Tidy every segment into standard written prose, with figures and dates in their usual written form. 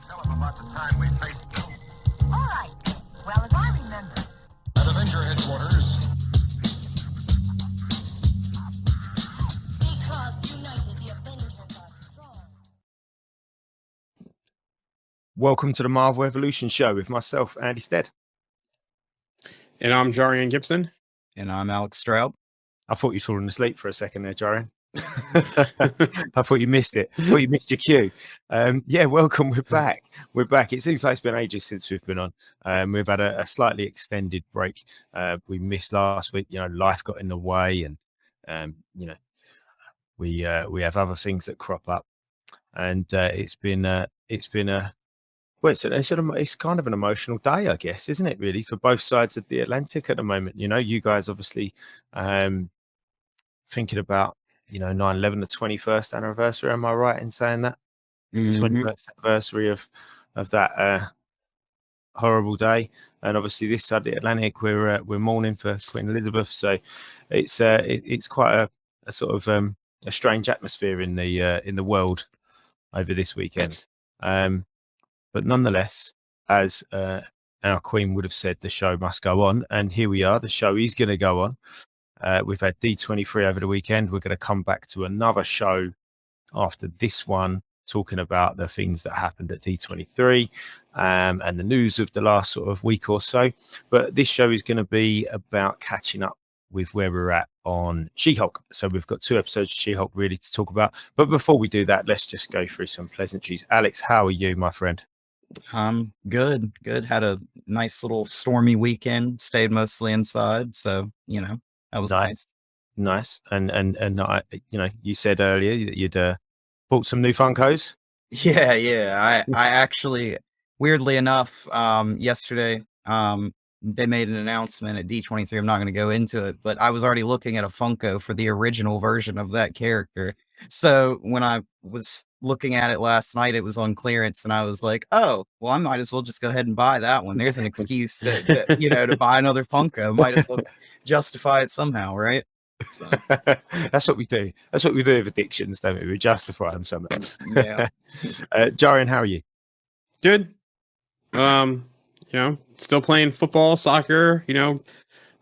Tell him about the time we faced them. All right. Well, as I remember. At Avenger headquarters. Because united, the Avengers are strong. Welcome to the Marvel Evolution Show with myself, Andy Stead. And I'm Jarian Gibson. And I'm Alex Straub. I thought you'd fallen asleep for a second there, Jarian. I thought you missed it. I thought you missed your cue. Yeah, welcome. We're back. We're back. It seems like it's been ages since we've been on. We've had a slightly extended break. We missed last week. You know, life got in the way, and you know, we have other things that crop up, and it's kind of an emotional day, I guess, isn't it? Really, for both sides of the Atlantic at the moment. You know, you guys obviously thinking about 9/11, the 21st anniversary. Am I right in saying that? 21st anniversary of that horrible day. And obviously, this side of the Atlantic, we're mourning for Queen Elizabeth. So it's quite a sort of a strange atmosphere in the world over this weekend. But nonetheless, as our Queen would have said, the show must go on. And here we are. The show is going to go on. We've had D23 over the weekend. We're going to come back to another show after this one, talking about the things that happened at D23 and the news of the last sort of week or so. But this show is going to be about catching up with where we're at on She-Hulk. So we've got 2 episodes of She-Hulk really to talk about. But before we do that, let's just go through some pleasantries. Alex, how are you, my friend? Good. Had a nice little stormy weekend. Stayed mostly inside, so that was nice. And I, you said earlier that you'd bought some new Funkos. Yeah. I actually, weirdly enough, yesterday, they made an announcement at D23. I'm not going to go into it, but I was already looking at a Funko for the original version of that character. So when I was looking at it last night, it was on clearance, and I was like, "Oh, well, I might as well just go ahead and buy that one." There's an excuse to buy another Funko. Might as well justify it somehow, right? So. That's what we do. That's what we do with addictions, don't we? We justify them somehow. Yeah. Jarian, how are you? Good. Still playing football, soccer.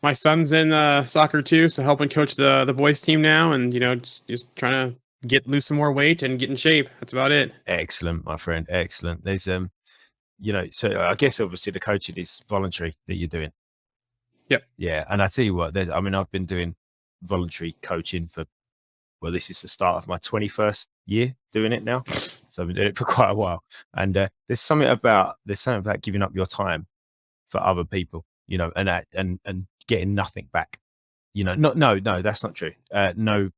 My son's in soccer too, so helping coach the boys team now, and just trying to lose some more weight and get in shape. That's about it. Excellent, my friend. Excellent. There's so I guess obviously the coaching is voluntary that you're doing. Yep. Yeah, and I tell you what, I've been doing voluntary coaching this is the start of my 21st year doing it now. So I've been doing it for quite a while. And there's something about giving up your time for other people, and getting nothing back. No, that's not true. No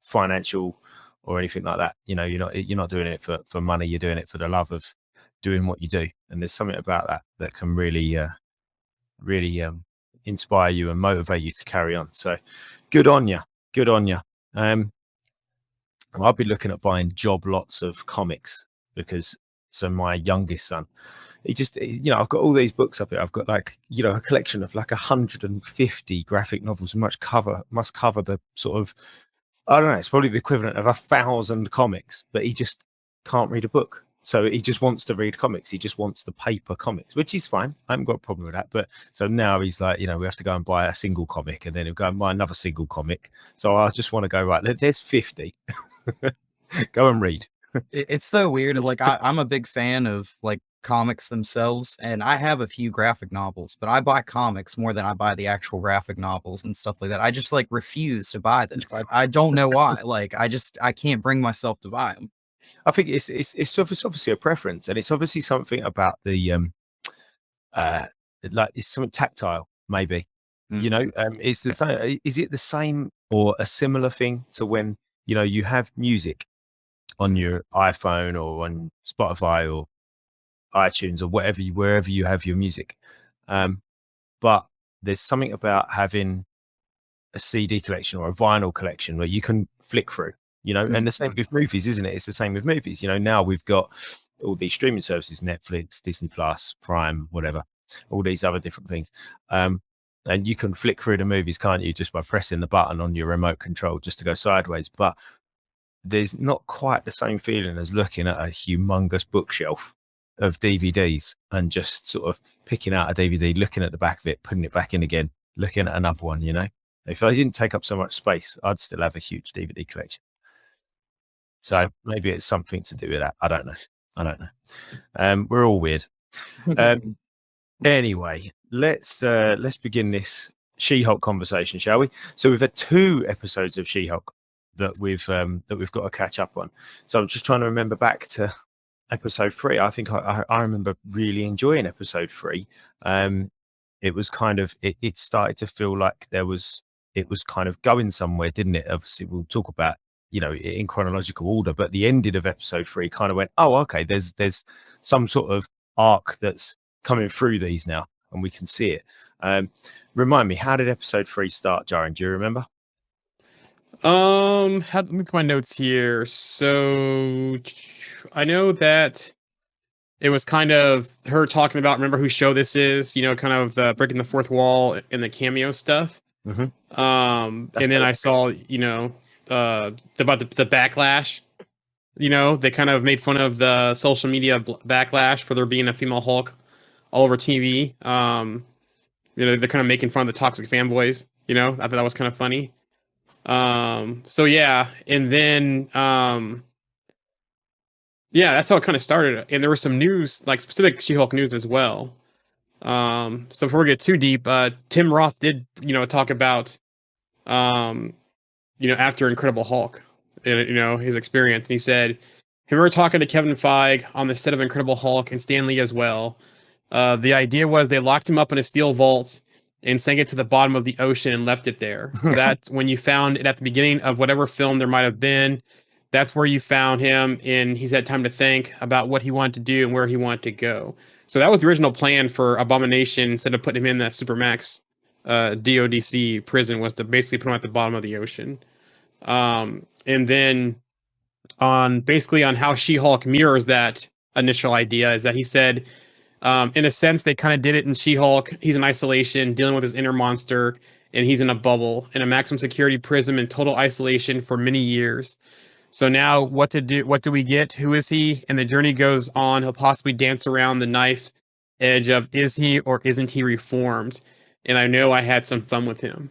financial or anything like that. You're not doing it for money. You're doing it for the love of doing what you do. And there's something about that can really inspire you and motivate you to carry on. So good on you. I'll be looking at buying job lots of comics because my youngest son, I've got all these books up here. I've got a collection of 150 graphic novels, must cover the sort of, I don't know, it's probably the equivalent of 1,000 comics, but he just can't read a book. So he just wants to read comics. He just wants the paper comics, which is fine. I haven't got a problem with that. But so now he's like, we have to go and buy a single comic, and then he'll go and buy another single comic. So I just want to go, right, there's 50. Go and read. It's so weird. I'm a big fan of comics themselves, and I have a few graphic novels, but I buy comics more than I buy the actual graphic novels and stuff like that. I just refuse to buy them. I don't know why. I can't bring myself to buy them. I think it's obviously a preference, and it's obviously something about the it's something tactile, maybe. It's the same. Is it the same or a similar thing to when you have music on your iPhone or on Spotify or iTunes or wherever you have your music, but there's something about having a CD collection or a vinyl collection where you can flick through. And the same with movies, isn't it? It's the same with movies. Now we've got all these streaming services, Netflix, Disney Plus, Prime, whatever, all these other different things. And you can flick through the movies, can't you, just by pressing the button on your remote control just to go sideways. But there's not quite the same feeling as looking at a humongous bookshelf of DVDs and just sort of picking out a DVD, looking at the back of it, putting it back in again, looking at another one. You know, if I didn't take up so much space, I'd still have a huge DVD collection. So maybe it's something to do with that. I don't know. We're all weird. Anyway, let's begin this She-Hulk conversation, shall we? So we've had 2 episodes of She-Hulk that we've got to catch up on. So I'm just trying to remember back to episode 3. I think I remember really enjoying episode 3. It was kind of it started to feel like it was kind of going somewhere, didn't it? Obviously, we'll talk about, you know, in chronological order, but the ending of episode 3 kind of went, oh, okay, there's some sort of arc that's coming through these now, and we can see it. Remind me, how did episode 3 start, Jaren? Do you remember? Let me put my notes here. So I know that it was kind of her talking about, remember whose show this is, you know, kind of the breaking the fourth wall and the cameo stuff. And then I saw, you know, about the backlash. You know, they kind of made fun of the social media backlash for there being a female Hulk all over TV. You know, they're kind of making fun of the toxic fanboys. You know, I thought that was kind of funny. So yeah, and then yeah, that's how it kind of started. And there was some news, like specific She-Hulk news as well. So before we get too deep, Tim Roth did, you know, talk about you know, after Incredible Hulk, you know, his experience. And he said, we were talking to Kevin Feige on the set of Incredible Hulk and Stan Lee as well. The idea was they locked him up in a steel vault and sank it to the bottom of the ocean and left it there. That when you found it at the beginning of whatever film there might have been, that's where you found him, and he's had time to think about what he wanted to do and where he wanted to go. So that was the original plan for Abomination. Instead of putting him in that Supermax DODC prison, was to basically put him at the bottom of the ocean. And then on how She-Hulk mirrors that initial idea is that he said, in a sense, they kind of did it in She-Hulk. He's in isolation, dealing with his inner monster, and he's in a bubble, in a maximum security prison in total isolation for many years. So now what to do? What do we get? Who is he? And the journey goes on. He'll possibly dance around the knife edge of, is he or isn't he reformed? And I know I had some fun with him.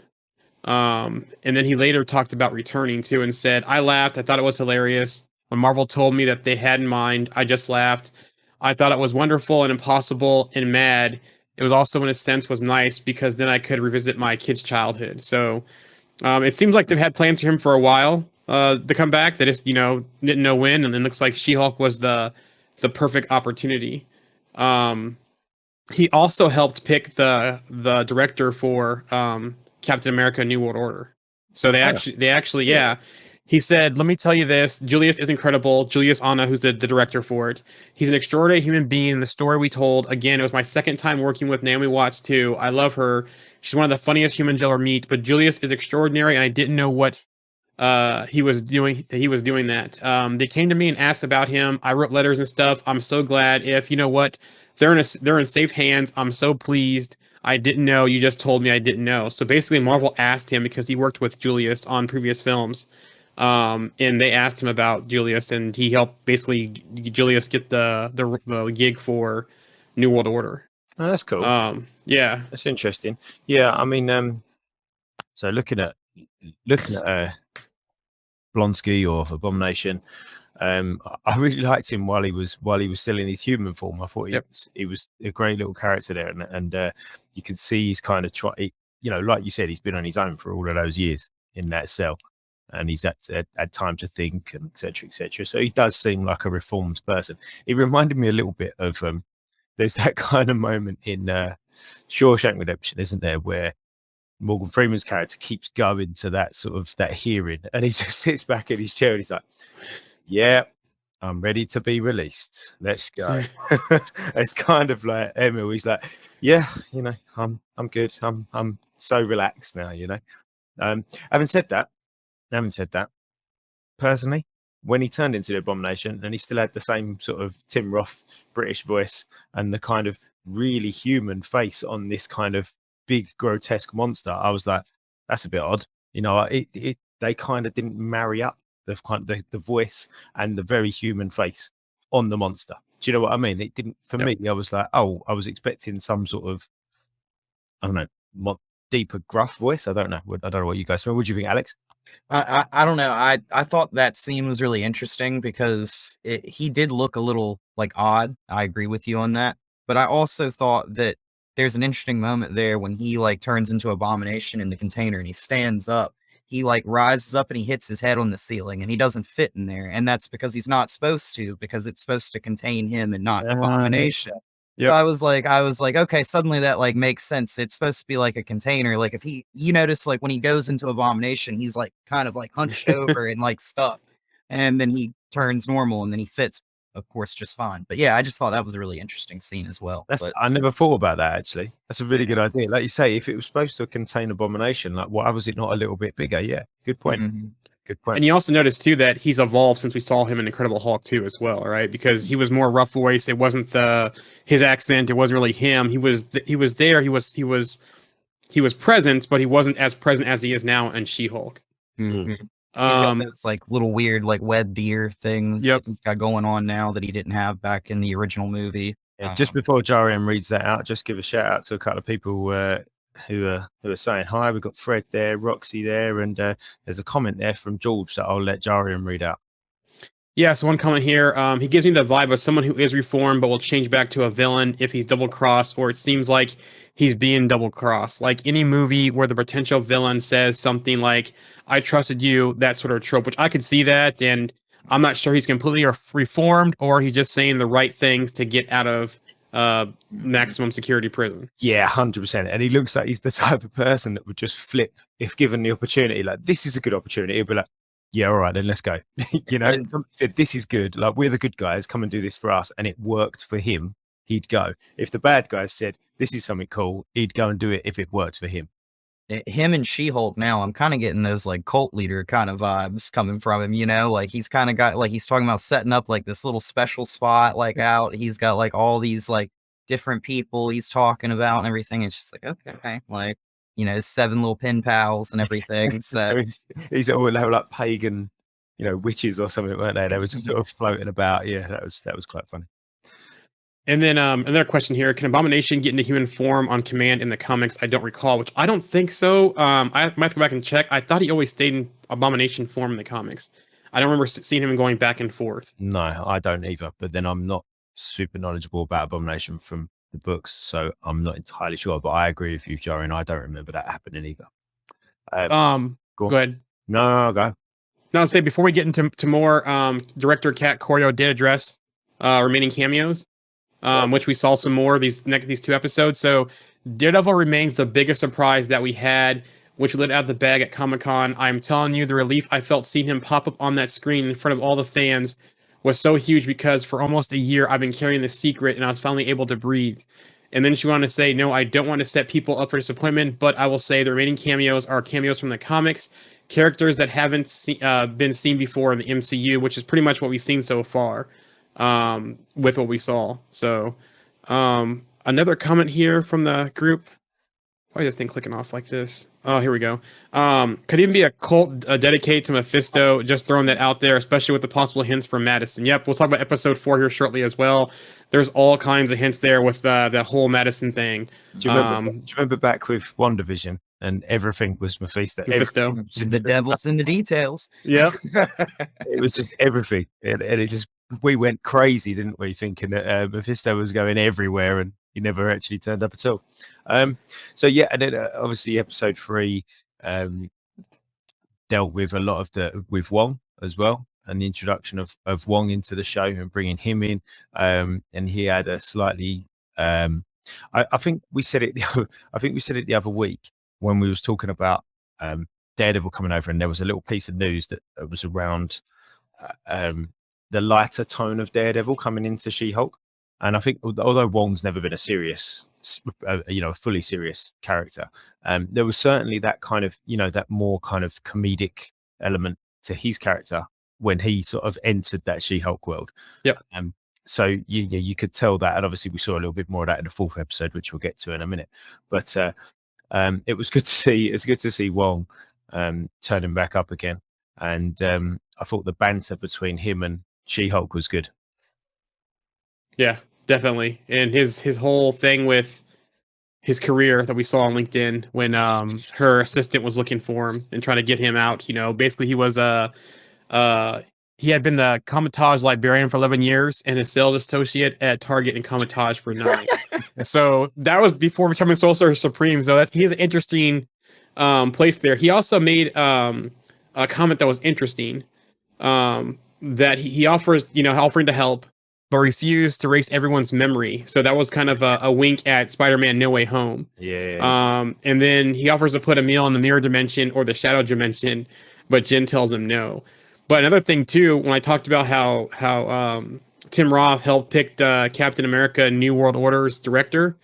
And then he later talked about returning too and said, I laughed. I thought it was hilarious. When Marvel told me that they had in mind, I just laughed. I thought it was wonderful and impossible and mad. It was also, in a sense, was nice because then I could revisit my kid's childhood. So it seems like they've had plans for him for a while to come back. They just, you know, didn't know when. And then looks like She-Hulk was the perfect opportunity. He also helped pick the director for Captain America: New World Order. So they actually, yeah. He said, let me tell you this, Julius is incredible. Julius Anna, who's the director for it. He's an extraordinary human being. The story we told, again, it was my second time working with Naomi Watts too. I love her. She's one of the funniest humans you'll ever meet, but Julius is extraordinary, and I didn't know what he was doing. He was doing that. They came to me and asked about him. I wrote letters and stuff. I'm so glad. If you know what, they're in safe hands. I'm so pleased. I didn't know. You just told me I didn't know. So basically, Marvel asked him because he worked with Julius on previous films. And they asked him about Julius, and he helped basically Julius get the gig for New World Order. Oh, that's cool. Yeah, that's interesting. Yeah, I mean, so looking at Blonsky or Abomination, I really liked him while he was still in his human form. I thought he was a great little character there, and you can see he's kind of you know, like you said, he's been on his own for all of those years in that cell. And he's had time to think, and et cetera, et cetera. So he does seem like a reformed person. He reminded me a little bit of there's that kind of moment in Shawshank Redemption, isn't there, where Morgan Freeman's character keeps going to that sort of that hearing, and he just sits back in his chair and he's like, "Yeah, I'm ready to be released. Let's go." It's kind of like Emil. He's like, "Yeah, you know, I'm good. I'm so relaxed now, you know." Having said that, personally, when he turned into the Abomination and he still had the same sort of Tim Roth British voice and the kind of really human face on this kind of big grotesque monster, I was like, that's a bit odd. You know, they kind of didn't marry up the voice and the very human face. on the monster. Do you know what I mean? It didn't for Yep. me. I was like, oh, I was expecting some sort of, I don't know, deeper, gruff voice. I don't know. I don't know what you guys. What do you think, Alex? I don't know. I thought that scene was really interesting because he did look a little like odd. I agree with you on that. But I also thought that there's an interesting moment there when he like turns into Abomination in the container and he stands up. He like rises up and he hits his head on the ceiling and he doesn't fit in there. And that's because he's not supposed to, because it's supposed to contain him and not Abomination. Yep. So I was like, okay, suddenly that like makes sense. It's supposed to be like a container. Like if you notice like when he goes into Abomination, he's like kind of like hunched over and like stuck, and then he turns normal and then he fits, of course, just fine. But yeah, I just thought that was a really interesting scene as well. But I never thought about that actually. That's a really good idea. Like you say, if it was supposed to contain Abomination, like why was it not a little bit bigger? Yeah, good point. Mhm. Good point. And you also notice too that he's evolved since we saw him in Incredible Hulk 2 as well, right? Because he was more rough voice. It wasn't his accent. It wasn't really him. He was there. He was present, but he wasn't as present as he is now in She-Hulk. Mhm. He's got Um, those like little weird like web ear things Yep. that he's got going on now that he didn't have back in the original movie. Yeah, just before Jarian reads that out, just give a shout out to a couple of people who are saying hi. We've got Fred there, Roxy there, and there's a comment there from George that I'll let Jarian read out. Yeah, so one comment here. He gives me the vibe of someone who is reformed but will change back to a villain if he's double crossed, or it seems like he's being double crossed. Like any movie where the potential villain says something like, I trusted you, that sort of trope, which I could see that. And I'm not sure he's completely reformed or he's just saying the right things to get out of maximum security prison. Yeah, 100%. And he looks like he's the type of person that would just flip if given the opportunity. Like, this is a good opportunity. He'll be like, yeah, all right, then let's go. You know, and somebody said, this is good. Like, we're the good guys. Come and do this for us. And it worked for him. He'd go. If the bad guys said, this is something cool, he'd go and do it if it worked for him. Him and She-Hulk now, I'm kind of getting those like cult leader kind of vibes coming from him, you know, like he's kind of got like he's talking about setting up like this little special spot like out. He's got like all these like different people he's talking about and everything. It's just like, okay, like, you know, 7 little pen pals and everything. So These are all they were like pagan, you know, witches or something, weren't they? They were just sort of floating about. Yeah, that was quite funny. And then another question here: can Abomination get into human form on command in the comics? I don't recall, which I don't think so. I might have to go back and check. I thought he always stayed in Abomination form in the comics. I don't remember seeing him going back and forth. No, I don't either. But then I'm not super knowledgeable about Abomination from the books, so I'm not entirely sure. But I agree with you, Jorin. I don't remember that happening either. Go ahead. No, go. No, I'll say before we get into more, director Kat Corio did address remaining cameos, which we saw some more these 2 episodes. So Daredevil remains the biggest surprise that we had, which lit out of the bag at Comic-Con. I'm telling you, the relief I felt seeing him pop up on that screen in front of all the fans was so huge, because for almost a year I've been carrying this secret and I was finally able to breathe. And then she wanted to say, no, I don't want to set people up for disappointment, but I will say the remaining cameos are cameos from the comics, characters that haven't been seen before in the MCU, which is pretty much what we've seen so far with what we saw. So another comment here from the group. Why is this thing clicking off like this? Oh, here we go. Could even be a cult dedicated to Mephisto. Just throwing that out there, especially with the possible hints from Madison. Yep, we'll talk about episode 4 here shortly as well. There's all kinds of hints there with the whole Madison thing. Do you remember back with WandaVision and everything was Mephisto? The devil's in the details. Yep. It was just everything. And it just, we went crazy, didn't we? Thinking that Mephisto was going everywhere and he never actually turned up at all. So yeah, and then obviously episode 3 dealt with a lot of with Wong as well, and the introduction of Wong into the show and bringing him in. And he had a slightly, I think we said it. I think we said it the other week when we was talking about Daredevil coming over, and there was a little piece of news that was around the lighter tone of Daredevil coming into She-Hulk. And I think although Wong's never been a serious, a fully serious character, there was certainly that kind of, that more kind of comedic element to his character when he sort of entered that She-Hulk world. Yep. So you could tell that, and obviously we saw a little bit more of that in the 4th episode, which we'll get to in a minute. But it was good to see. It's good to see Wong turning back up again, and I thought the banter between him and She-Hulk was good. Yeah, definitely. And his whole thing with his career that we saw on LinkedIn when her assistant was looking for him and trying to get him out. Basically he was uh he had been the Comitage librarian for 11 years and a sales associate at Target and Comitage for 9. So that was before becoming Sorcerer Supreme. So he has an interesting place there. He also made a comment that was interesting. That he offers, offering to help, but refused to erase everyone's memory. So that was kind of a wink at Spider-Man No Way Home. Yeah. And then he offers to put Emil in the mirror dimension or the shadow dimension, but Jen tells him no. But another thing too, when I talked about how Tim Roth helped pick Captain America New World Order's director,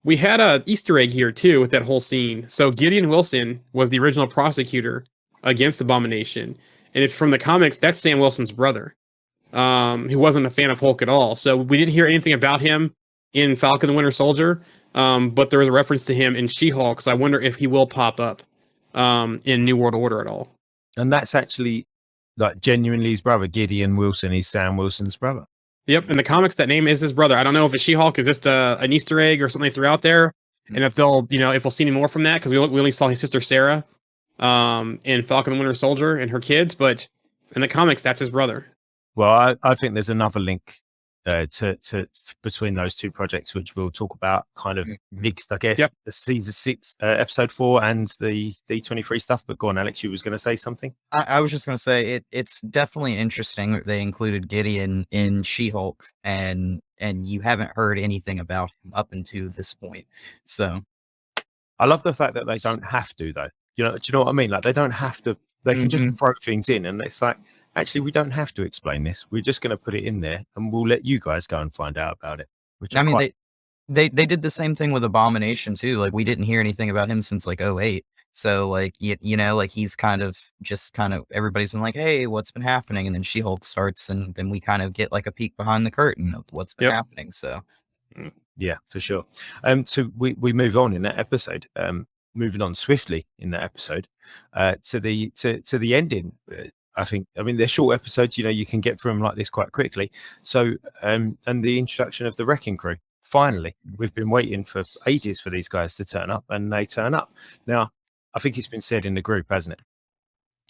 we had a Easter egg here too with that whole scene. So Gideon Wilson was the original prosecutor against Abomination, and from the comics, that's Sam Wilson's brother, who wasn't a fan of Hulk at all. So we didn't hear anything about him in Falcon the Winter Soldier, but there was a reference to him in She-Hulk. So I wonder if he will pop up in New World Order at all. And that's actually like genuinely his brother. Gideon Wilson is Sam Wilson's brother. Yep, in the comics, that name is his brother. I don't know if it's She-Hulk is just an Easter egg or something they threw out there, and if they'll, if we'll see any more from that, because we only saw his sister Sarah in Falcon the Winter Soldier and her kids, but in the comics, that's his brother. Well, I think there's another link to between those two projects, which we'll talk about kind of mixed, I guess. Yep. The season 6, episode 4, and the D23 stuff. But go on, Alex, you was going to say something. I was just going to say it's definitely interesting that they included Gideon in She-Hulk, and you haven't heard anything about him up until this point. So I love the fact that they don't have to, though. Do you know what I mean? Like they don't have to. They can just throw things in, and it's like, actually, we don't have to explain this. We're just going to put it in there, and we'll let you guys go and find out about it. Which I mean, they did the same thing with Abomination too. Like we didn't hear anything about him since like 2008. So like like he's kind of everybody's been like, hey, what's been happening? And then She-Hulk starts, and then we kind of get like a peek behind the curtain of what's been happening. So yeah, for sure. So we move on in that episode. Moving on swiftly in that episode to the ending. I mean, they're short episodes, you can get through them like this quite quickly. So, and the introduction of the Wrecking Crew. Finally, we've been waiting for ages for these guys to turn up, and they turn up. Now, I think it's been said in the group, hasn't it?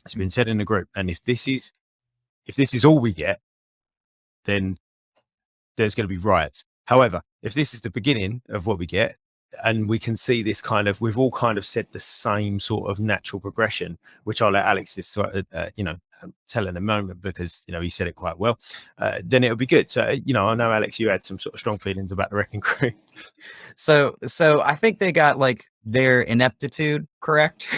It's been said in the group. And if this is all we get, then there's going to be riots. However, if this is the beginning of what we get, and we can see this we've all kind of said the same sort of natural progression, which I'll let Alex tell in a moment, because he said it quite well. Then it'll be good. So I know, Alex, you had some sort of strong feelings about the Wrecking Crew. So I think they got like their ineptitude correct.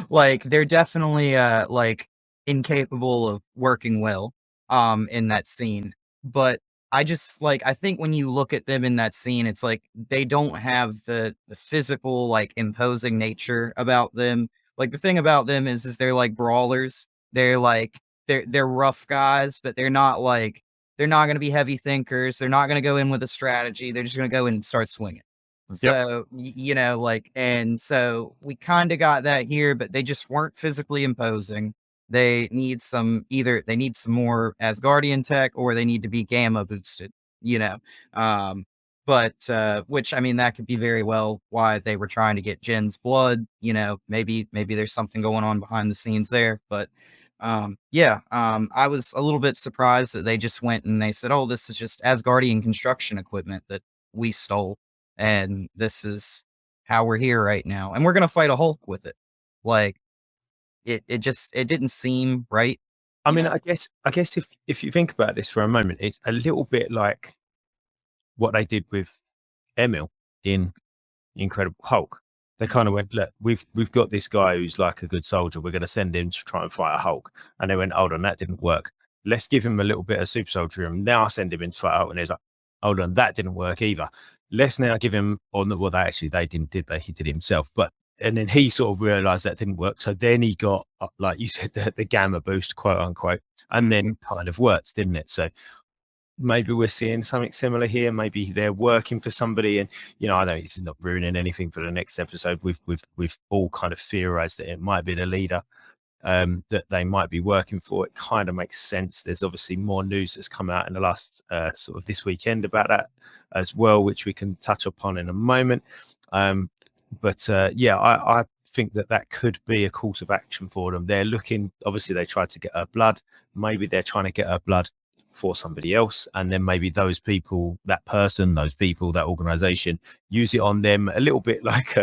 like they're definitely like incapable of working well in that scene. But I think when you look at them in that scene, it's like they don't have the physical, like, imposing nature about them. Like, the thing about them is they're like brawlers. They're like they're rough guys, but they're not going to be heavy thinkers. They're not going to go in with a strategy. They're just going to go in and start swinging. So, and so we kind of got that here, but they just weren't physically imposing. They need some more Asgardian tech, or they need to be gamma boosted, but which, I mean, that could be very well why they were trying to get Jen's blood, maybe there's something going on behind the scenes there. But I was a little bit surprised that they just went and they said, oh, this is just Asgardian construction equipment that we stole, and this is how we're here right now, and we're going to fight a Hulk with it. Like, it didn't seem right. I mean, I guess if you think about this for a moment, it's a little bit like what they did with Emil in Incredible Hulk. They kind of went, look, we've got this guy who's like a good soldier. We're going to send him to try and fight a Hulk. And they went, hold on, that didn't work. Let's give him a little bit of super soldier and now send him in to fight Hulk. And he's like, hold on, that didn't work either. Let's now give him, they didn't, did they? He did it himself. And then he sort of realized that didn't work. So then he got, like you said, the gamma boost, quote unquote, and then kind of works, didn't it? So maybe we're seeing something similar here. Maybe they're working for somebody. And, I know this is not ruining anything for the next episode. We've all kind of theorized that it might be the leader. that they might be working for. It kind of makes sense. There's obviously more news that's come out in the last sort of this weekend about that as well, which we can touch upon in a moment. But I think that could be a course of action for them. They're looking, obviously they tried to get her blood. Maybe they're trying to get her blood for somebody else, and then maybe those people, that person, those people, that organization use it on them a little bit like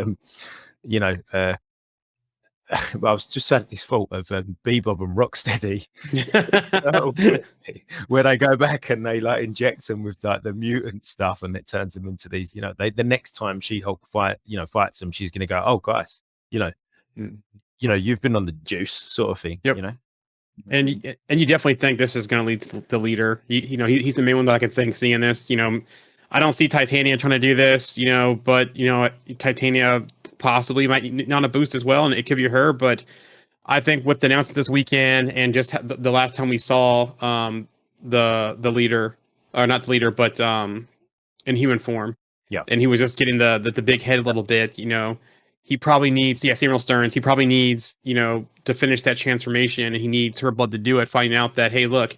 well, I was just had this thought of Bebop and Rocksteady, where they go back and they like inject them with like the mutant stuff, and it turns them into these. The next time She-Hulk fights them, she's going to go, "Oh, guys, you've been on the juice," sort of thing. Yep. And you definitely think this is going to lead to the leader. He's the main one that I can think seeing this. I don't see Titania trying to do this. But Titania possibly might need on a boost as well, and it could be her. But I think with the announcement this weekend and just the last time we saw the leader, or not the leader, but in human form, and he was just getting the big head a little bit. He probably needs, Samuel Stearns. He probably needs, to finish that transformation, and he needs her blood to do it. Finding out that, hey, look,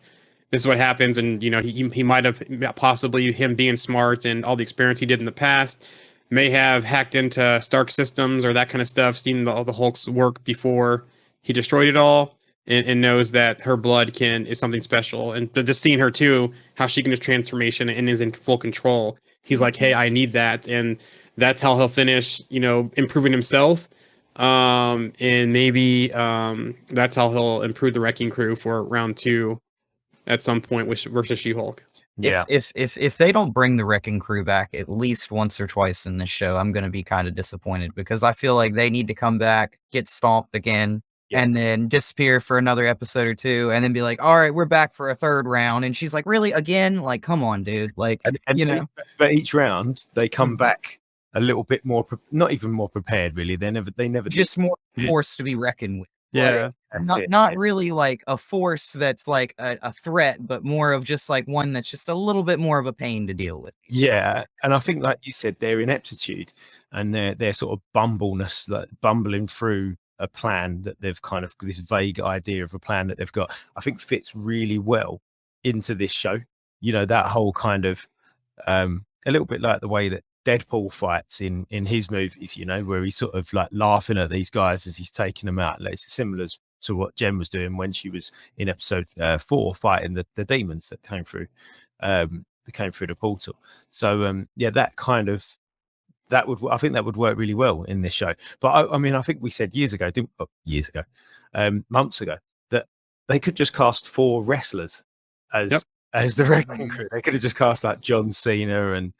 this is what happens, and he might have possibly, him being smart and all the experience he did in the past, may have hacked into Stark systems or that kind of stuff, seen all the Hulk's work before he destroyed it all, and knows that her blood is something special. And just seeing her too, how she can do transformation and is in full control. He's like, hey, I need that, and that's how he'll finish, improving himself. And maybe that's how he'll improve the Wrecking Crew for round 2 at some point versus She-Hulk. Yeah. If they don't bring the Wrecking Crew back at least once or twice in this show, I'm going to be kind of disappointed, because I feel like they need to come back, get stomped again, and then disappear for another episode or two, and then be like, all right, we're back for a third round. And she's like, really? Again? Like, come on, dude. Like, for each round, they come back a little bit more, not even more prepared, really. They never just more force to be reckoned with. Yeah. Not really like a force that's like a threat, but more of just like one that's just a little bit more of a pain to deal with. Yeah. And I think, like you said, their ineptitude and their sort of bumbleness, like bumbling through a plan that they've kind of, this vague idea of a plan that they've got, I think fits really well into this show. That whole kind of a little bit like the way that Deadpool fights in his movies, where he's sort of like laughing at these guys as he's taking them out. Like, it's similar to what Jen was doing when she was in episode 4 fighting the demons that came through the portal. So I think that would work really well in this show. But I think we said months ago, that they could just cast 4 wrestlers as the Wrecking Crew. They could have just cast like John Cena and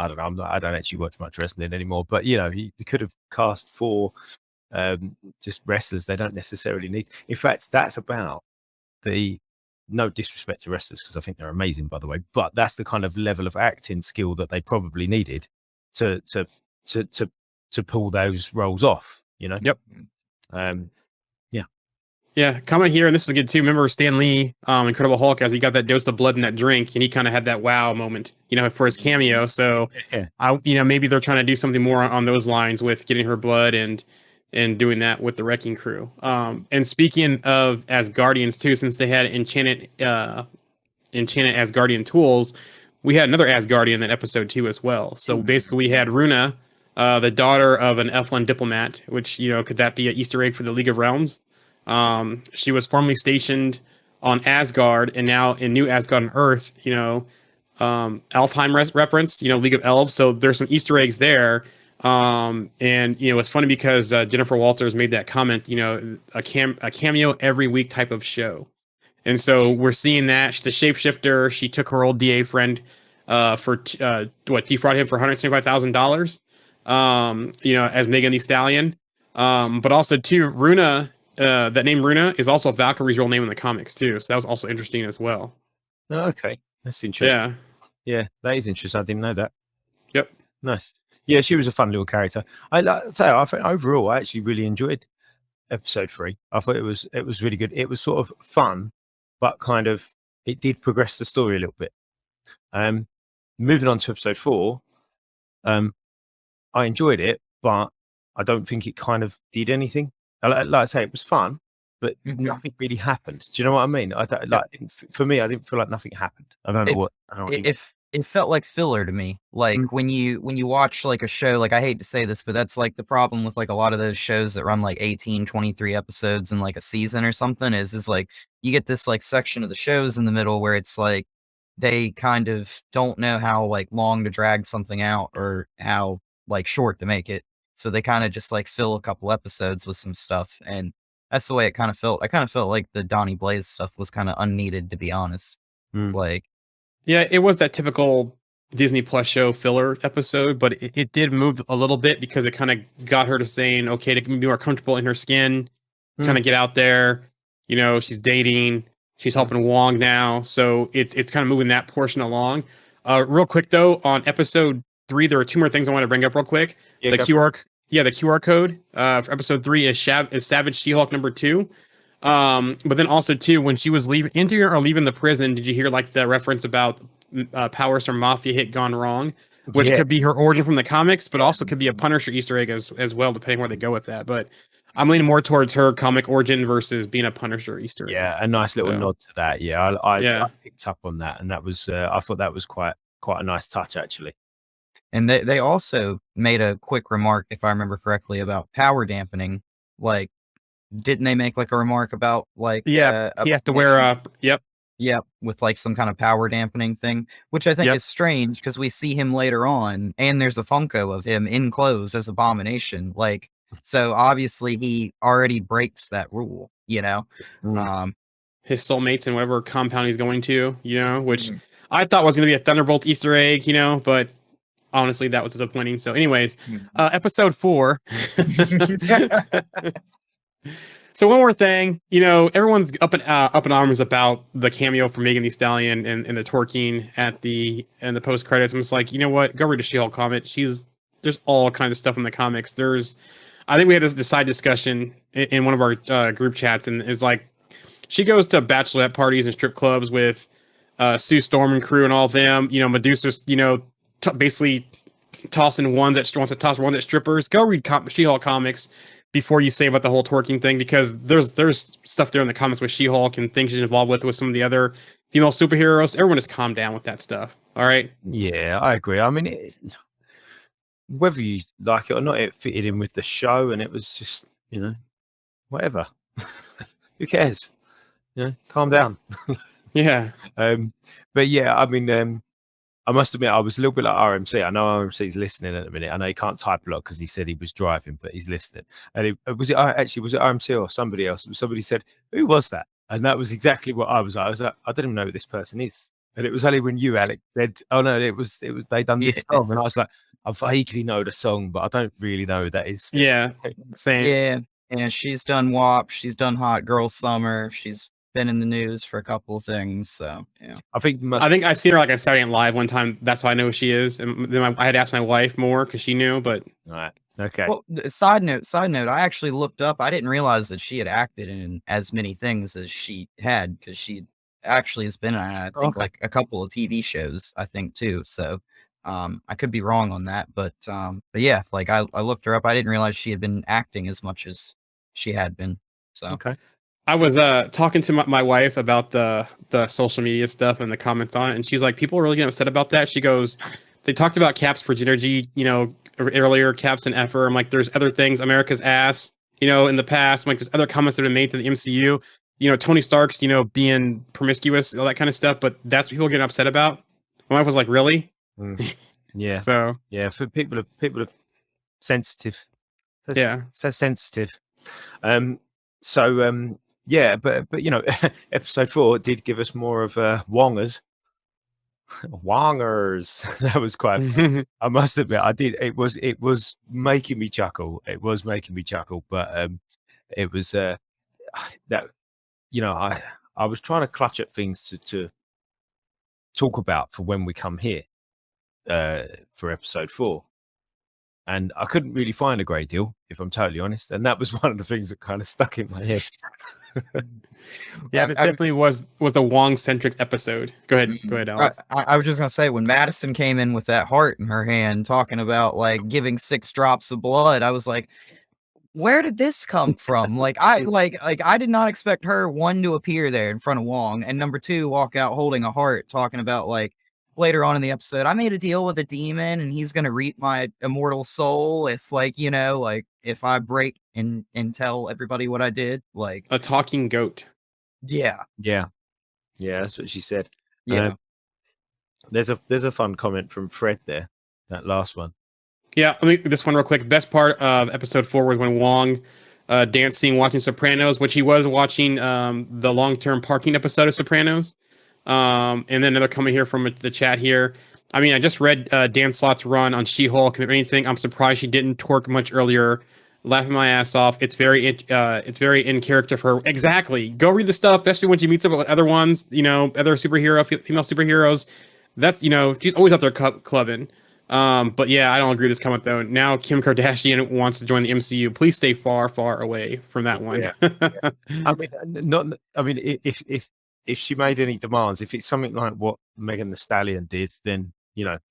I don't know. I don't actually watch much wrestling anymore, but he could have cast 4 just wrestlers. They don't necessarily need. In fact, that's about no disrespect to wrestlers, because I think they're amazing, by the way. But that's the kind of level of acting skill that they probably needed to pull those roles off. Yep. Yeah, comment here, and this is good too. Remember Stan Lee, Incredible Hulk, as he got that dose of blood in that drink, and he kind of had that wow moment, for his cameo. So, maybe they're trying to do something more on those lines with getting her blood and doing that with the Wrecking Crew. And speaking of Asgardians too, since they had enchanted Asgardian tools, we had another Asgardian in that episode too as well. So basically, we had Runa, the daughter of an F1 diplomat, which could that be an Easter egg for the League of Realms? She was formerly stationed on Asgard, and now in New Asgard on Earth, Alfheim reference, League of Elves. So there's some Easter eggs there. And it's funny because Jennifer Walters made that comment, a cameo every week type of show. And so we're seeing that she's a shapeshifter. She took her old DA friend defrauded him for $175,000, as Megan Thee Stallion. But also too, Runa. That name Runa is also Valkyrie's real name in the comics too, so that was also interesting as well. Oh, okay, that's interesting. Yeah, that is interesting. I didn't know that. Yep, nice. Yeah, she was a fun little character. I think overall, I actually really enjoyed episode 3. I thought it was really good. It was sort of fun, but kind of it did progress the story a little bit. Moving on to episode 4, I enjoyed it, but I don't think it kind of did anything. Like I say, it was fun, but Mhm. nothing really happened. Do you know what I mean? I don't, Yeah. like for me, I didn't feel like nothing happened. I don't know what. I don't know what you- It felt like filler to me. Like Mm. when you watch like a show, like I hate to say this, but that's like the problem with like a lot of those shows that run like 18, 23 episodes in like a season or something is like you get this like section of the shows in the middle where it's like they kind of don't know how like long to drag something out or how like short to make it. So they kind of just like fill a couple episodes with some stuff. And that's the way it kind of felt. I kind of felt like the Donnie Blaze stuff was kind of unneeded, to be honest. Mm. Like, Yeah, it was that typical Disney Plus show filler episode, but it did move a little bit because it kind of got her to saying, okay, to be more comfortable in her skin, kind of get out there. You know, she's dating, she's helping Wong now, so it's kind of moving that portion along. Real quick though, on episode 3, there are 2 more things I want to bring up real quick. Yeah, The go- the QR code for episode 3 is Savage She-Hulk number 2. But then also too, when she was entering or leaving the prison, did you hear like the reference about Powers from Mafia hit gone wrong, which Yeah. could be her origin from the comics, but also could be a Punisher Easter egg as well, depending where they go with that. But I'm leaning more towards her comic origin versus being a Punisher Easter egg. Yeah, a nice little So- nod to that. Yeah, I Yeah. picked up on that, and that was I thought that was quite a nice touch actually. and they also made a quick remark, if I remember correctly, about power dampening. Like, didn't they make like a remark about like Yeah, he has to wear yep. Yep, with like some kind of power dampening thing, which I think Yep. is strange because we see him later on, and there's a Funko of him in clothes as Abomination. Like, so obviously he already breaks that rule, you know. Mm. His soulmates and whatever compound he's going to, you know, which Mhm. I thought was going to be a Thunderbolt Easter egg, you know, but honestly, that was disappointing. So, anyways, Mhm. episode 4. So one more thing, you know, everyone's up in arms about the cameo from Megan Thee Stallion and the twerking at the post credits. I'm just like, you know what? Go read a She-Hulk comic. There's all kinds of stuff in the comics. I think we had this side discussion in one of our group chats, and it's like she goes to bachelorette parties and strip clubs with Sue Storm and crew and all of them. You know, Medusa's, you know, basically tossing ones that wants to toss ones at strippers. Go read She-Hulk comics before you say about the whole twerking thing, because there's stuff there in the comments with She-Hulk and things she's involved with some of the other female superheroes. Everyone just calm down with that stuff. All right. Yeah, I agree. I mean, whether you like it or not, it fitted in with the show, and it was just, you know, whatever. Who cares? You know, calm down. Yeah. But yeah, I mean, I must admit, I was a little bit like RMC. I know RMC's listening at the minute. I know he can't type a lot because he said he was driving, but he's listening. And was it RMC or somebody else? Somebody said, "Who was that?" And that was exactly what I was like. I was like, I don't even know who this person is. And it was only when you, Alex, said, "Oh no, it was they done this Yeah. song," and I was like, I vaguely know the song, but I don't really know who that is. Yeah. Same. Yeah, and she's done WAP, she's done Hot Girl Summer, she's been in the news for a couple of things. So yeah, I think I think I've seen her like at Saturday Night Live one time. That's why I know who she is. And then I had asked my wife more because she knew, but right. Okay. well, side note, I actually looked up. I didn't realize that she had acted in as many things as she had, because she actually has been in, I think, Okay. like a couple of TV shows, I think too. So I could be wrong on that, but yeah, like I looked her up. I didn't realize she had been acting as much as she had been. So Okay. I was talking to my wife about the social media stuff and the comments on it, and she's like, people are really getting upset about that. She goes, they talked about Cap's virginity, you know, earlier, Cap's an effer. I'm like, there's other things, America's ass, you know, in the past. I'm like, there's other comments that have been made to the MCU, you know, Tony Stark's, you know, being promiscuous, all that kind of stuff, but that's what people are getting upset about. My wife was like, really? Yeah. So Yeah. For people are sensitive. yeah. So sensitive. Yeah, but you know, episode 4 did give us more of Wongers. Wongers. That was quite. I must admit, I did. It was making me chuckle. It was making me chuckle, but it was that, you know, I was trying to clutch at things to talk about for when we come here for episode 4. And I couldn't really find a great deal, if I'm totally honest. And that was one of the things that kind of stuck in my head. Yeah, I- this I- definitely was a Wong-centric episode. Go ahead, Alex. I was just gonna say, when Madison came in with that heart in her hand, talking about like giving 6 drops of blood, I was like, where did this come from? Like I did not expect her, one, to appear there in front of Wong, and number two, walk out holding a heart, talking about like later on in the episode, I made a deal with a demon and he's gonna reap my immortal soul if like, like if I break and tell everybody what I did. Like A talking goat. yeah. Yeah, that's what she said. Yeah. There's a fun comment from Fred there. That last one. Yeah, let me this one real quick. Best part of episode 4 was when Wong dancing, watching Sopranos, which he was watching the long-term parking episode of Sopranos. And then another comment here from the chat here. I mean, I just read Dan Slott's run on She-Hulk. If anything, I'm surprised she didn't twerk much earlier. Laughing my ass off. It's very in character for her. Exactly. Go read the stuff, especially when she meets up with other ones, other female superheroes. That's, she's always out there clubbing. But yeah, I don't agree with this comment though. Now Kim Kardashian wants to join the MCU. Please stay far, far away from that one. Yeah. I mean, if she made any demands, if it's something like what Megan Thee Stallion did, then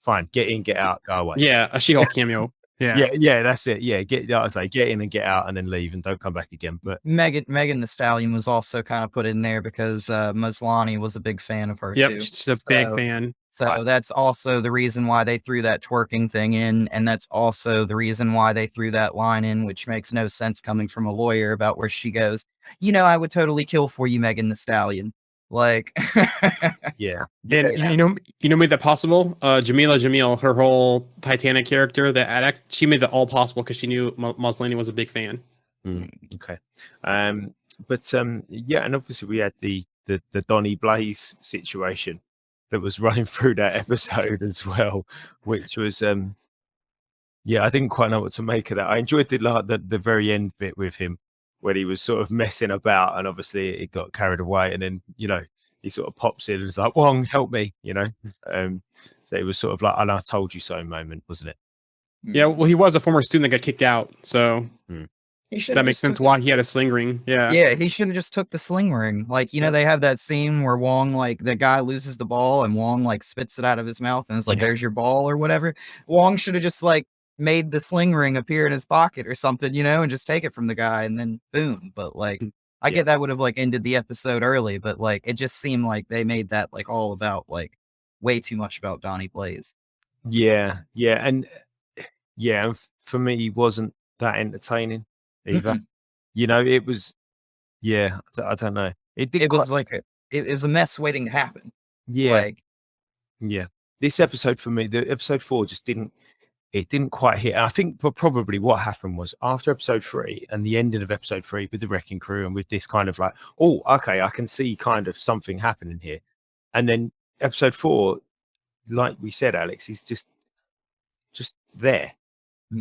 fine, get in, get out, go away. Yeah, a She-Hulk cameo. Yeah, that's it. Yeah, get in and get out, and then leave, and don't come back again. But Megan Thee Stallion was also kind of put in there because Maslany was a big fan of her Yep, too. she's a big fan. So that's also the reason why they threw that twerking thing in, and that's also the reason why they threw that line in, which makes no sense coming from a lawyer, about where she goes, I would totally kill for you, Megan Thee Stallion. Like, yeah. And made that possible. Jamila Jamil, her whole Titanic character, the addict, she made that all possible because she knew Maslany was a big fan. Okay. But yeah, and obviously we had the Donny Blaze situation that was running through that episode as well, which was yeah, I didn't quite know what to make of that. I enjoyed the very end bit with him when he was sort of messing about, and obviously it got carried away, and then he sort of pops in and is like, Wong, help me, so it was sort of like an I told you so moment, wasn't it? Yeah, well, he was a former student that got kicked out, so that makes sense why he had a sling ring. Yeah, he should have just took the sling ring. Like, they have that scene where Wong, like, the guy loses the ball and Wong like spits it out of his mouth and it's like, there's your ball or whatever. Wong should have just like made the sling ring appear in his pocket or something, and just take it from the guy and then boom. But like, I get that would have like ended the episode early, but like, it just seemed like they made that like all about like way too much about Donny Blaze. Yeah, and for me, he wasn't that entertaining either. It was, I don't know. It was like it was a mess waiting to happen. Yeah, this episode for me, the episode 4 just didn't quite hit. And I think probably what happened was after episode 3 and the ending of episode 3 with the Wrecking Crew and with this kind of like, oh, okay, I can see kind of something happening here. And then episode 4, like we said, Alex, is just there.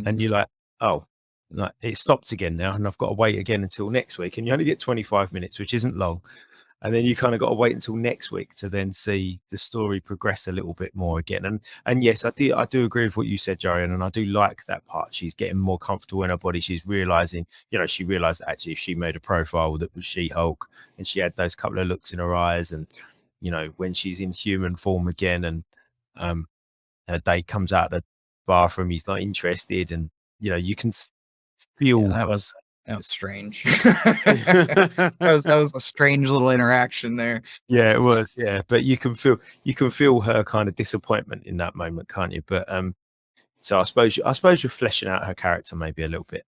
And you're like, oh, like it stopped again now, and I've got to wait again until next week. And you only get 25 minutes, which isn't long. And then you kind of got to wait until next week to then see the story progress a little bit more again. And yes, I do agree with what you said, Jarian, and I do like that part. She's getting more comfortable in her body. She's realizing, she realized that actually if she made a profile that was She-Hulk and she had those couple of looks in her eyes, and when she's in human form again, and her date comes out of the bathroom, he's not interested, and you can feel that was strange. that was a strange little interaction there. Yeah, it was. Yeah, but you can feel her kind of disappointment in that moment, can't you? But so I suppose you're fleshing out her character maybe a little bit.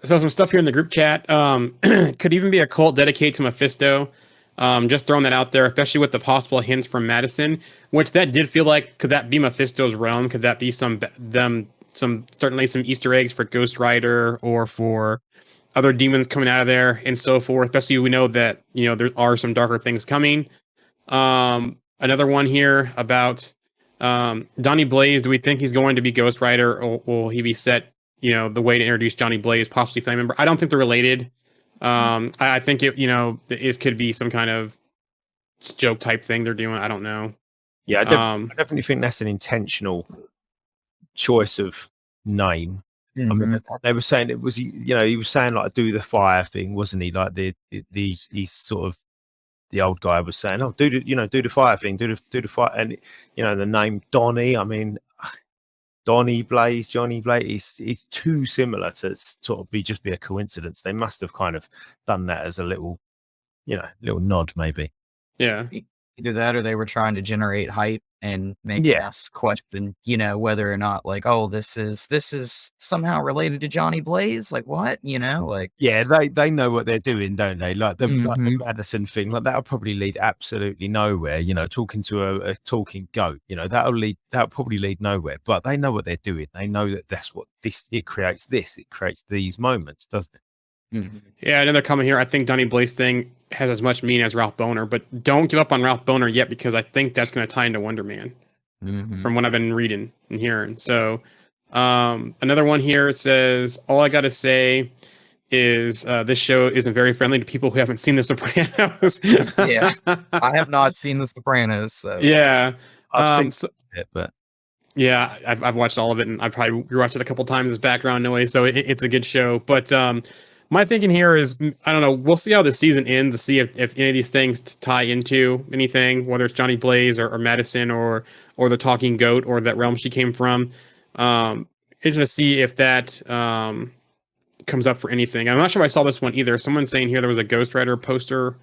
So some stuff here in the group chat. Could even be a cult dedicated to Mephisto. Just throwing that out there, especially with the possible hints from Madison, which that did feel like, could that be Mephisto's realm? Could that be certainly some Easter eggs for Ghost Rider or for other demons coming out of there and so forth? Especially we know that, there are some darker things coming. Another one here about Donny Blaze. Do we think he's going to be Ghost Rider, or will he be set, the way to introduce Johnny Blaze, possibly family member? I don't think they're related. I think it could be some kind of joke type thing they're doing. I don't know. Yeah, I definitely think that's an intentional choice of name. I mean, they were saying it was, he was saying like do the fire thing, wasn't he? Like he's sort of the old guy was saying, oh, do the fire thing, do the fire, and the name Donny. I mean, Donny Blaze, Johnny Blaze, it's too similar to sort of be a coincidence. They must have kind of done that as a little, little nod, maybe. Yeah. Either that or they were trying to generate hype and make Yeah. us question, whether or not like, oh, this is somehow related to Johnny Blaze. Like what? Like Yeah, they know what they're doing, don't they? Like the Mhm. Madison thing, like that'll probably lead absolutely nowhere. Talking to a talking goat, that'll probably lead nowhere. But they know what they're doing. They know that that's what it creates. It creates these moments, doesn't it? Yeah, another comment here. I think Donny Blaze thing has as much meaning as Ralph Boner, but don't give up on Ralph Boner yet because I think that's going to tie into Wonder Man Mhm. from what I've been reading and hearing. So, another one here says, all I got to say is this show isn't very friendly to people who haven't seen The Sopranos. Yeah. I have not seen The Sopranos, so Yeah. I think So, it, but yeah, I've watched all of it, and I've probably rewatched it a couple times as background noise, so it's a good show. But my thinking here is, I don't know, we'll see how the season ends to see if any of these things tie into anything, whether it's Johnny Blaze or Madison or the Talking Goat or that realm she came from. Interesting to see if that comes up for anything. I'm not sure if I saw this one either. Someone's saying here there was a Ghost Rider poster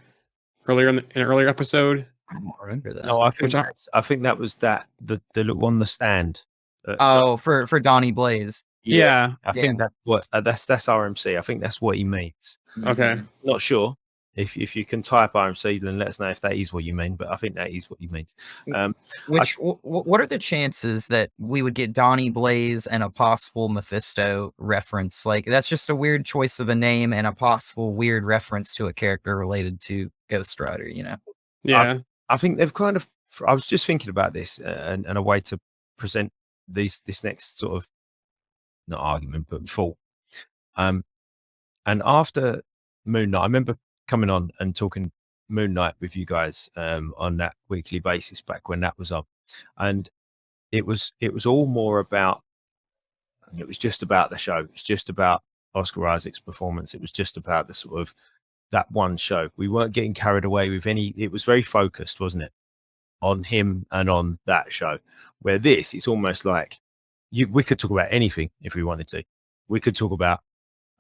earlier in an earlier episode. I don't remember that. no, I think Which I think that was the look on the stand. Oh, for Donny Blaze. Yeah. I think that's what that's RMC. I think that's what he means. Okay. Not sure. If you can type RMC, then let us know if that is what you mean. But I think that is what he means. What are the chances that we would get Donny Blaze and a possible Mephisto reference? Like that's just a weird choice of a name and a possible weird reference to a character related to Ghost Rider. Yeah. I think they've kind of. I was just thinking about this and a way to present this next sort of not argument but thought. And after Moon Knight, I remember coming on and talking Moon Knight with you guys on that weekly basis back when that was up, and it was all more about. It was just about the show. It was just about Oscar Isaac's performance. It was just about the sort of that one show. We weren't getting carried away with any. It was very focused, wasn't it, on him and on that show. Where this, it's almost like we could talk about anything if we wanted to. We could talk about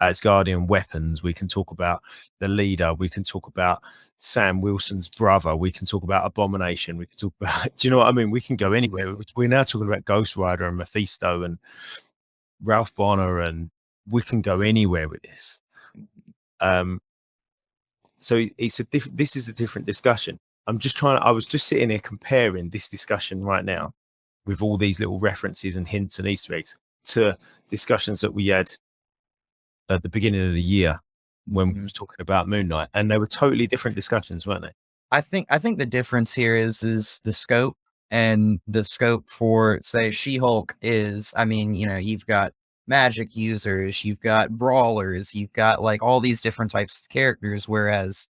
Asgardian weapons. We can talk about the leader. We can talk about Sam Wilson's brother. We can talk about Abomination. We can talk about. Do you know what I mean? We can go anywhere. We're now talking about Ghost Rider and Mephisto and Ralph Bonner, and we can go anywhere with this. So it's this is a different discussion. I was just sitting here comparing this discussion right now with all these little references and hints and Easter eggs to discussions that we had at the beginning of the year when we was talking about Moon Knight, and they were totally different discussions, weren't they? I think the difference here is the scope, and the scope for say She-Hulk is, I mean, you've got magic users, you've got brawlers, you've got like all these different types of characters, whereas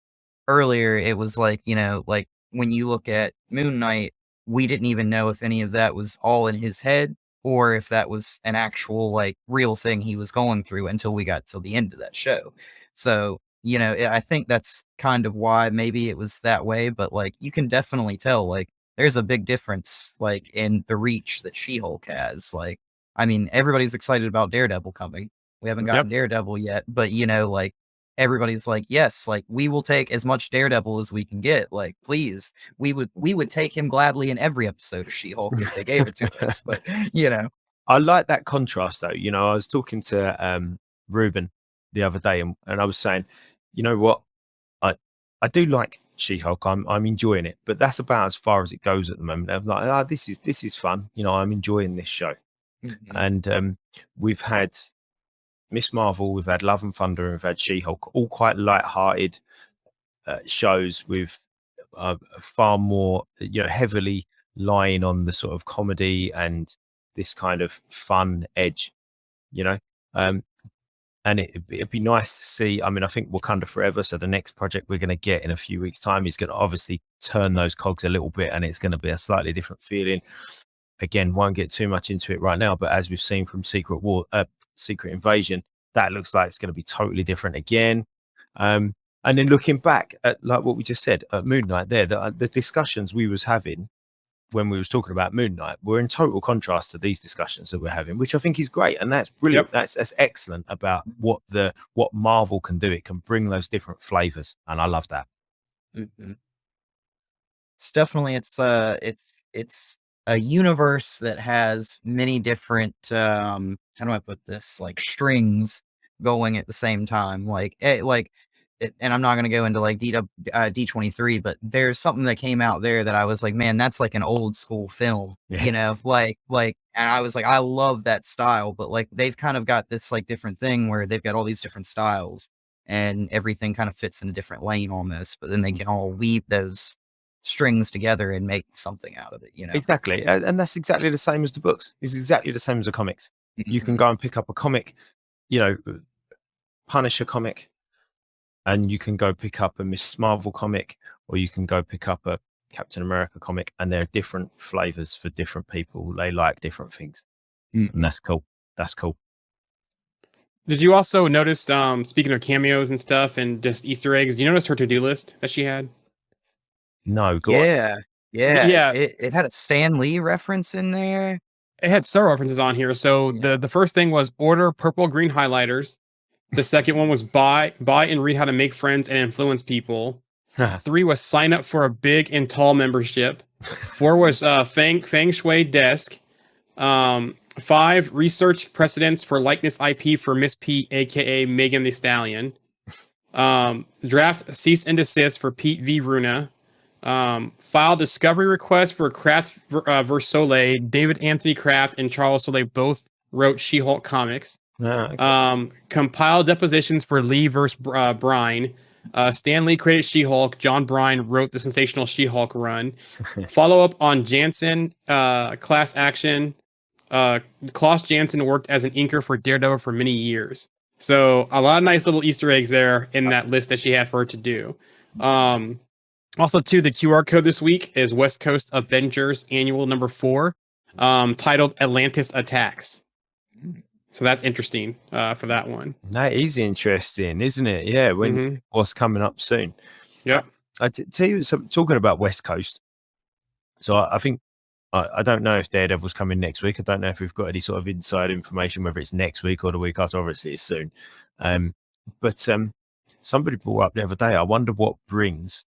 earlier it was like, like when you look at Moon Knight, we didn't even know if any of that was all in his head or if that was an actual like real thing he was going through until we got to the end of that show. So, I think that's kind of why maybe it was that way, but like you can definitely tell like there's a big difference like in the reach that She-Hulk has. Like, I mean, everybody's excited about Daredevil coming. We haven't gotten Daredevil yet, but like everybody's like, yes, like we will take as much Daredevil as we can get. Like, please, we would take him gladly in every episode of She-Hulk if they gave it to us. But I like that contrast though. I was talking to Ruben the other day, and I was saying, you know what, I do like She-Hulk. I'm enjoying it, but that's about as far as it goes at the moment. I'm like, this is fun. I'm enjoying this show, and we've had Miss Marvel, we've had Love and Thunder, and we've had She-Hulk, all quite light-hearted shows with far more, heavily lying on the sort of comedy and this kind of fun edge, and it'd be nice to see. I mean, I think Wakanda Forever, so the next project we're going to get in a few weeks' time is going to obviously turn those cogs a little bit, and it's going to be a slightly different feeling. Again, won't get too much into it right now, but as we've seen from Secret Invasion, that looks like it's going to be totally different again. And then looking back at like what we just said at Moon Knight, there, the discussions we was having when we was talking about Moon Knight, we're in total contrast to these discussions that we're having, which I think is great, and that's brilliant. Yep. That's excellent about what Marvel can do. It can bring those different flavors, and I love that. Mhm. It's definitely it's a universe that has many different how do I put this, like, strings going at the same time, and I'm not going to go into like D23, but there's something that came out there that I was like, man, that's like an old school film, Yeah. you know, and I was like, I love that style, but like they've kind of got this like different thing where they've got all these different styles and everything kind of fits in a different lane almost, but then they can all weave those strings together and make something out of it, you know? Exactly, and that's exactly the same as the books. It's exactly the same as the comics. You can go and pick up a comic, Punisher comic, and you can go pick up a Miss Marvel comic, or you can go pick up a Captain America comic, and there are different flavors for different people. They like different things, and that's cool. That's cool. Did you also notice, speaking of cameos and stuff and just Easter eggs, did you notice her to-do list that she had? No, go on. Yeah. It had a Stan Lee reference in there. It had several references on here. So the first thing was order purple green highlighters. The second one was buy and read how to make friends and influence people. 3 was sign up for a big and tall membership. 4 was feng shui desk. 5, research precedents for likeness IP for Miss P, aka Megan Thee Stallion. Draft cease and desist for Pete V. Runa. File discovery request for Kraft versus Soleil. David Anthony Kraft and Charles Soleil both wrote She-Hulk comics. Okay. Compile depositions for Lee versus Brine. Stan Lee created She-Hulk. John Brine wrote the sensational She-Hulk run. Follow up on Jansen class action. Klaus Jansen worked as an inker for Daredevil for many years. So a lot of nice little Easter eggs there in that list that she had for her to do. Also, too, the QR code this week is West Coast Avengers Annual number 4, titled Atlantis Attacks. So that's interesting for that one. That is interesting, isn't it? Yeah, when what's coming up soon. Yep. I tell you, so talking about West Coast. So I think I don't know if Daredevil's coming next week. I don't know if we've got any sort of inside information, whether it's next week or the week after. Obviously, it's soon. But somebody brought up the other day, I wonder what brings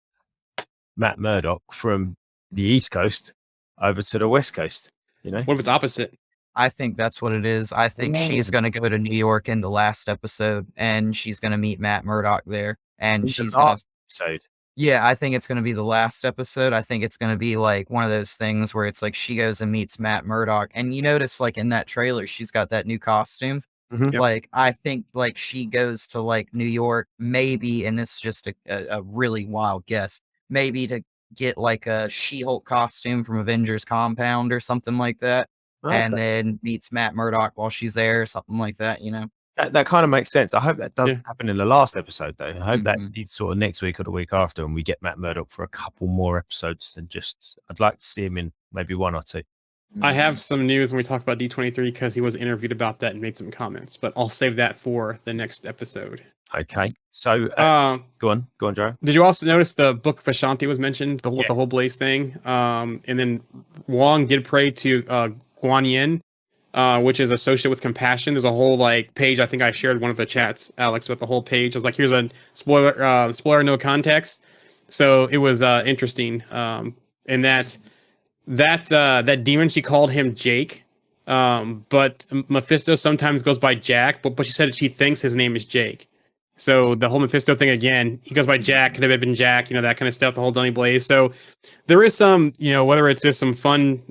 Matt Murdock from the East Coast over to the West Coast. You know, What if it's opposite? I think that's what it is. I think she's going to go to New York in the last episode, and she's going to meet Matt Murdock there, and she's going to. episode. Yeah, I think it's going to be the last episode. I think it's going to be like one of those things where it's like she goes and meets Matt Murdock, and you notice like in that trailer, she's got that new costume. Mhm. Yep. Like I think like she goes to like New York, maybe, and this is just a really wild guess, maybe to get like a She-Hulk costume from Avengers Compound or something like that. And then meets Matt Murdock while she's there, or something like that, you know? That kind of makes sense. I hope that doesn't Yeah. happen in the last episode, though. I hope that Mhm. it's sort of next week or the week after, and we get Matt Murdock for a couple more episodes. And just, I'd like to see him in maybe 1 or 2. I have some news when we talk about D23 because he was interviewed about that and made some comments, but I'll save that for the next episode. Okay, so go on, Joe. Did you also notice the Book of Ashanti was mentioned, the whole Blaze thing? And then Wong did pray to Guan Yin, which is associated with compassion. There's a whole like page. I think I shared one of the chats, Alex, with the whole page. I was like, here's a spoiler, no context. So it was interesting. And that demon, she called him Jake. But Mephisto sometimes goes by Jack, but she said she thinks his name is Jake. So the whole Mephisto thing again, he goes by Jack, could have been Jack, that kind of stuff, the whole Donny Blaze. So there is some, whether it's just some fun,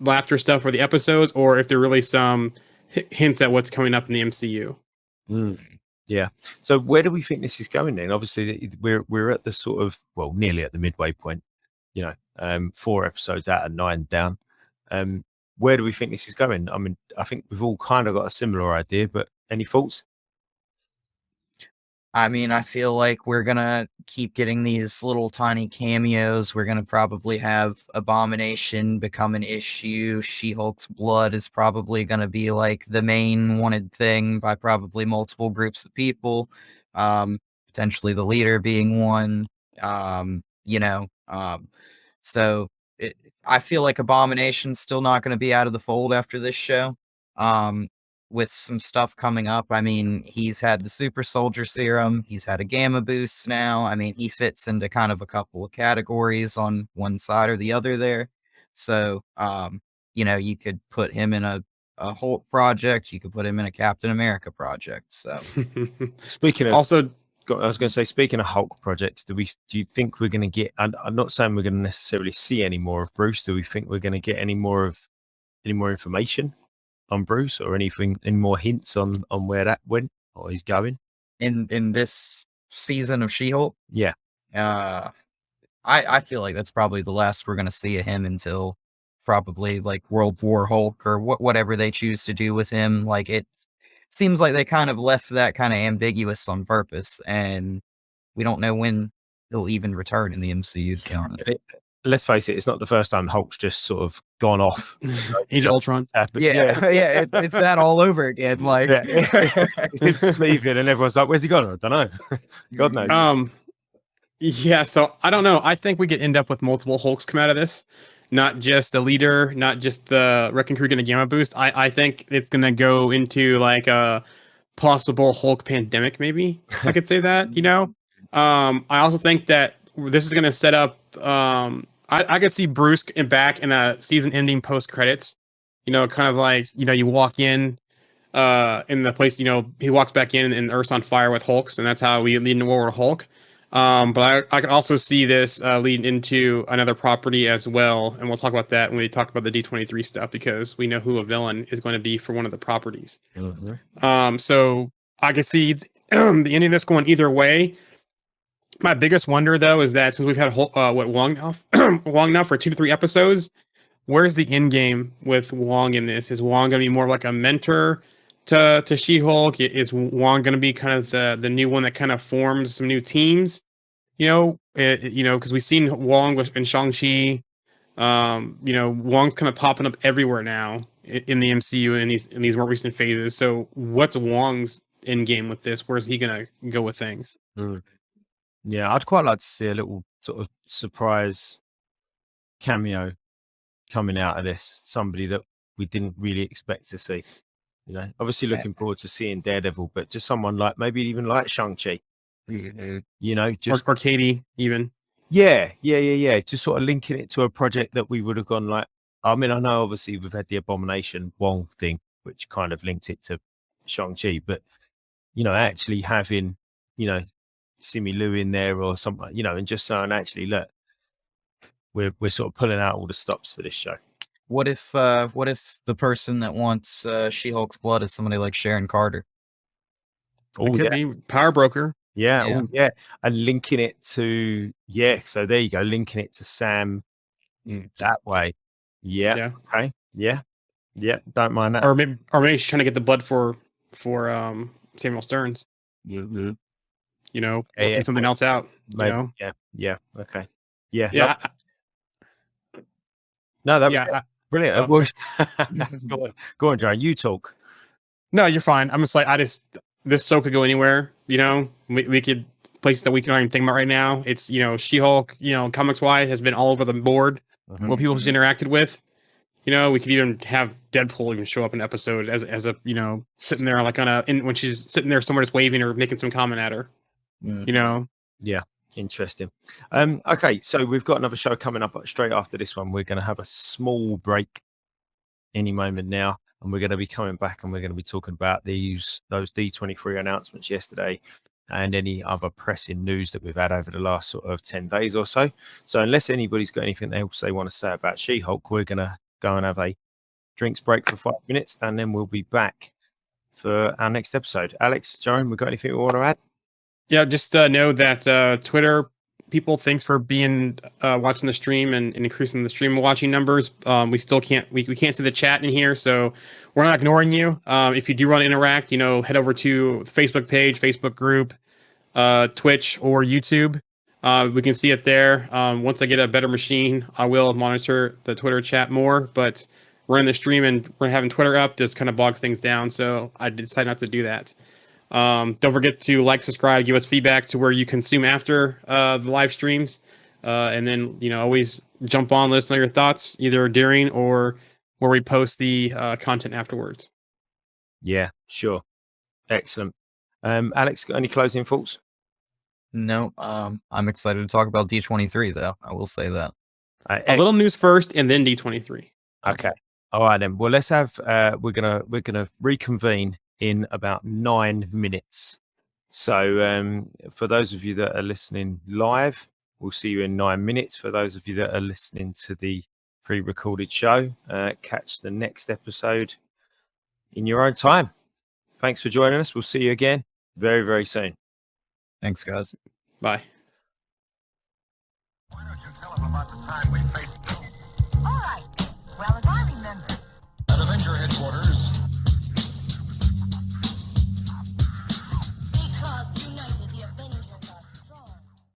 laughter stuff for the episodes, or if there really some hints at what's coming up in the MCU. Yeah. So where do we think this is going then? Obviously, we're at the sort of, well, nearly at the midway point. 4 episodes out of 9 down. Where do we think this is going? I mean, I think we've all kind of got a similar idea, but any thoughts? I mean, I feel like we're gonna keep getting these little tiny cameos. We're gonna probably have Abomination become an issue. She-Hulk's blood is probably gonna be like the main wanted thing by probably multiple groups of people. Potentially the leader being one. So I feel like Abomination's still not going to be out of the fold after this show. With some stuff coming up. I mean, he's had the Super Soldier Serum. He's had a Gamma Boost now. I mean, he fits into kind of a couple of categories on one side or the other there. So, you could put him in a Hulk project. You could put him in a Captain America project. So, Speaking of, Also, I was going to say, speaking of Hulk projects, do you think we're going to get? I'm not saying we're going to necessarily see any more of Bruce. Do we think we're going to get any more information on Bruce, or any more hints on where that went or he's going in this season of She-Hulk, yeah I feel like that's probably the last we're going to see of him until probably like World War Hulk or whatever they choose to do with him. Like, it seems like they kind of left that kind of ambiguous on purpose, and we don't know when he'll even return in the MCU, to be honest. Let's face it, it's not the first time Hulk's just sort of gone off. Age of Ultron. Yeah, it's that all over again. Like, He's leaving and everyone's like, where's he gone? I don't know. God knows. Yeah, so I don't know. I think we could end up with multiple Hulks come out of this. Not just the leader, not just the Wrecking Crew getting a Gamma Boost. I think it's going to go into like a possible Hulk pandemic, maybe. I could say that, I also think that this is going to set up... I could see Bruce back in a season-ending post-credits. Kind of like, you walk in the place, he walks back in and Earth's on fire with Hulks, and that's how we lead into World War Hulk. But I can also see this leading into another property as well, and we'll talk about that when we talk about the D23 stuff, because we know who a villain is going to be for one of the properties. Mm-hmm. So I could see the ending of this going either way. My biggest wonder, though, is that since we've had Wong now for 2 to 3 episodes, where's the end game with Wong in this? Is Wong going to be more like a mentor to She-Hulk? Is Wong going to be kind of the new one that kind of forms some new teams? Because we've seen Wong in Shang-Chi. Wong's kind of popping up everywhere now in the MCU in these more recent phases. So what's Wong's end game with this? Where's he going to go with things? Yeah, I'd quite like to see a little sort of surprise cameo coming out of this. Somebody that we didn't really expect to see. Obviously looking forward to seeing Daredevil, but just someone like, maybe even like Shang-Chi. Just or Katie even. Yeah. Just sort of linking it to a project that we would have gone like. I mean, I know obviously we've had the Abomination Wong thing, which kind of linked it to Shang-Chi, but actually having Simu Liu in there or something, and just saying, actually, look, we're sort of pulling out all the stops for this show. What if the person that wants She-Hulk's blood is somebody like Sharon Carter? It could be Power Broker. Yeah. And linking it to so there you go, linking it to Sam that way. Yeah. Okay. Yeah. Don't mind that. Or maybe she's trying to get the blood for Samuel Stearns. And something else out. Maybe. Yeah. Okay. Yeah. Yeah. No, that was brilliant. Go on, John. You talk. No, you're fine. I'm just like, this show could go anywhere. We could places that we can even think about right now. It's She-Hulk. Comics wise has been all over the board. What people just interacted with. We could even have Deadpool even show up in an episode as a sitting there like when she's sitting there somewhere just waving or making some comment at her. Yeah. Interesting. Okay, so we've got another show coming up straight after this one. We're going to have a small break any moment now, and we're going to be coming back and we're going to be talking about those D23 announcements yesterday and any other pressing news that we've had over the last sort of 10 days or so. So unless anybody's got anything else they want to say about She-Hulk, we're going to go and have a drinks break for 5 minutes, and then we'll be back for our next episode. Alex, Jerome, we got anything we want to add? Yeah, just know that Twitter people, thanks for being watching the stream and increasing the stream watching numbers. We still can't see the chat in here, so we're not ignoring you. If you do want to interact, head over to the Facebook page, Facebook group, Twitch, or YouTube. We can see it there. Once I get a better machine, I will monitor the Twitter chat more. But we're in the stream and we're having Twitter up, just kind of bogs things down. So I decided not to do that. Don't forget to like, subscribe, give us feedback to where you consume after the live streams. And then, always jump on, let us know your thoughts either during or where we post the content afterwards. Yeah, sure. Excellent. Alex, got any closing thoughts? No, I'm excited to talk about D23 though. I will say that. A little news first and then D23. Okay. All right then. Well, let's have. We're gonna reconvene in about 9 minutes. So for those of you that are listening live, we'll see you in 9 minutes. For those of you that are listening to the pre-recorded show, catch the next episode in your own time. Thanks for joining us. We'll see you again very, very soon. Thanks, guys. Bye. Why don't you tell them about the time we faced? All right.